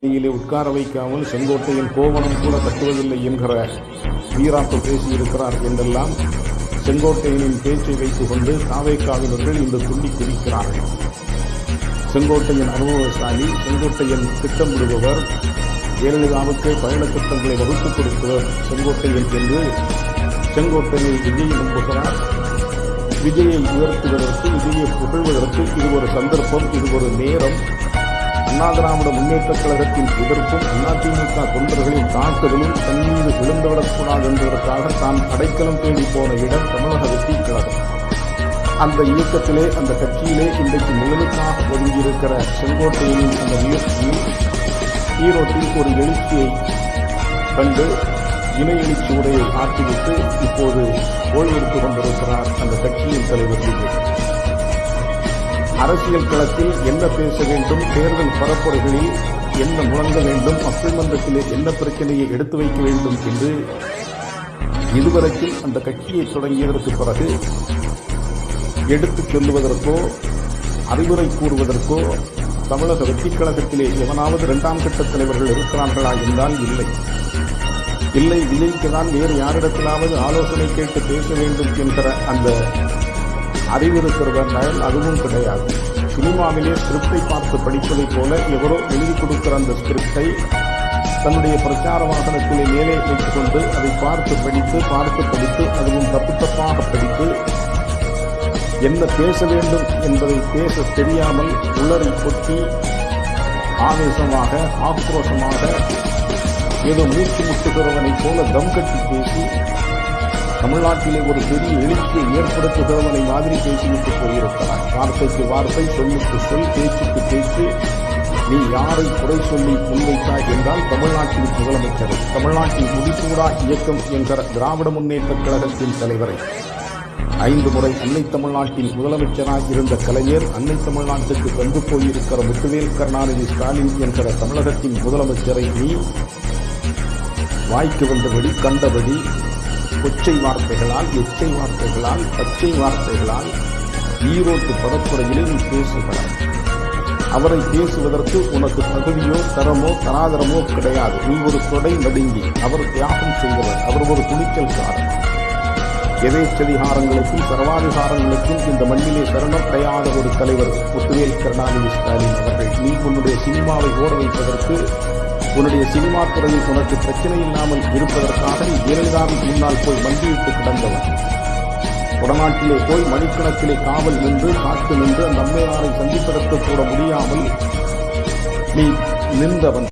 உட்கார வைக்காமல் செங்கோட்டையின் கோவணம் கூட கட்டுவதில்லை என்கிற வீராப்பு பேசியிருக்கிறார் என்றெல்லாம் செங்கோட்டையனின் பேச்சை வைத்துக் கொண்டு தாவேக்காவினர்கள் இந்த துள்ளி குதிக்கிறார்கள். செங்கோட்டையன் அனுபவசாலி, செங்கோட்டையன் திட்டமிடுபவர், ஜெயலலிதாவுக்கு பயண திட்டங்களை வகுத்துக் கொடுத்தவர் செங்கோட்டையன் என்று செங்கோட்டையனை விஜய் நம்புகிறார். விஜயை உயர்த்துவதற்கு, விஜயை புகழ்வதற்கு இது ஒரு சந்தர்ப்பம், இது ஒரு நேரம். அண்ணா திராவிட முன்னேற்றக் கழகத்தின் எதிர்ப்பும் அதிமுக தொண்டர்களின் தாக்குதலும் தன் மீது விழுந்துவிடக்கூடாது என்பதற்காக தான் அடைக்கலம் தேடி போன இடம் தமிழக வெற்றி கழகம். அந்த இயக்கத்திலே, அந்த கட்சியிலே இன்றைக்கு முதலுக்காக ஒதுங்கியிருக்கிற செங்கோட்டையனின் அந்த முயற்சியில் ஈரோட்டில் ஒரு எழுச்சியை கண்டு இணை எழுச்சி உரையை ஆற்றிவிட்டு இப்போது ஓய்வெடுத்துக் கொண்டிருக்கிறார் அந்த கட்சியின் தலைவர் விஜய். அரசியல் களத்தில் என்ன பேச வேண்டும், தேர்தல் பரப்புரைகளில் என்ன முழங்க வேண்டும், மக்கள் மன்றத்திலே என்ன பிரச்சனையை எடுத்து வைக்க வேண்டும் என்று இதுவரைக்கும் அந்த கட்சியை தொடங்கியதற்கு பிறகு எடுத்துச் சொல்லுவதற்கோ அறிவுரை கூறுவதற்கோ தமிழக வெற்றிக் கழகத்திலே எவனாவது இரண்டாம் கட்ட தலைவர்கள் இருக்கிறார்களா என்றால் இல்லை. விஜய்க்கு தான் வேறு யாரிடத்திலாவது ஆலோசனை கேட்டு பேச வேண்டும் என்கிற அந்த அறிவிருக்கிறதால் அதுவும் கிடையாது. சினிமாவிலே ஸ்கிரிப்டை பார்த்து படிப்பதைப் போல எவரோ எழுதி கொடுக்கிற அந்த ஸ்கிரிப்டை தன்னுடைய பிரச்சார வாகனத்திலே மேலே வைத்துக் கொண்டு அதை பார்த்து படித்து அதுவும் தப்பாக படித்து என்ன பேச வேண்டும் என்பதை பேச தெரியாமல் உளறி கொட்டி ஆவேசமாக, ஆக்ரோஷமாக, ஏதோ மூச்சு முட்டுகிறவனைப் போல தம் கட்டி பேசி தமிழ்நாட்டிலே ஒரு பெரிய எழுச்சியை ஏற்படுத்துகிறவனை மாதிரி பேசிவிட்டு போயிருக்கிறார். வார்த்தைக்கு வார்த்தை, சொல்லுக்கு சொல், பேச்சுக்கு பேச்சு. நீ யாரை குறை சொல்லி முன்வைத்தாய் என்றால் தமிழ்நாட்டின் முதலமைச்சரை, தமிழ்நாட்டின் முடிசூடா இயக்கம் என்கிற திராவிட முன்னேற்றக் கழகத்தின் தலைவரை, 5 முறை அன்னை தமிழ்நாட்டின் முதலமைச்சராக இருந்த கலைஞர், அன்னை தமிழ்நாட்டுக்கு தந்து போயிருக்கிற முத்துவேல் கருணாநிதி ஸ்டாலின் என்கிற தமிழகத்தின் முதலமைச்சரை நீ வாய்க்கு வந்தபடி, கண்டபடி, கொச்சை வார்த்தைகளால், எச்சை வார்த்தைகளால், பச்சை வார்த்தைகளால் ஈரோட்டு பரப்புரையிலே நீ பேசுகிறாய். அவரை பேசுவதற்கு உனக்கு தகுதியோ தரமோ தராதரமோ கிடையாது. நீ ஒரு தொடை நடுங்கி. அவர் தியாகம் செய்தவர், அவர் ஒரு துணிச்சல்காரர். எதேச்சதிகாரங்களுக்கும் சர்வாதிகாரங்களுக்கும் இந்த மண்ணிலே சரணடையாத ஒரு தலைவர் முத்துவேல் கருணாநிதி ஸ்டாலின் அவர்கள். நீ உன்னுடைய சினிமாவை ஓட வைப்பதற்கு, உன்னுடைய சினிமா துறையில் உனக்கு பிரச்சனை இல்லாமல் இருப்பதற்காக நீ ஜெயலலிதாவின் முன்னால் போய் மண்டியிட்டு கிடந்தவன். வடநாட்டிலே போய் மணிக்கணக்கிலே காவல் நின்று, காத்து நின்று அந்த அம்மையாரை சந்திப்பதற்கு கூட முடியாமல் நீ நின்றவன்.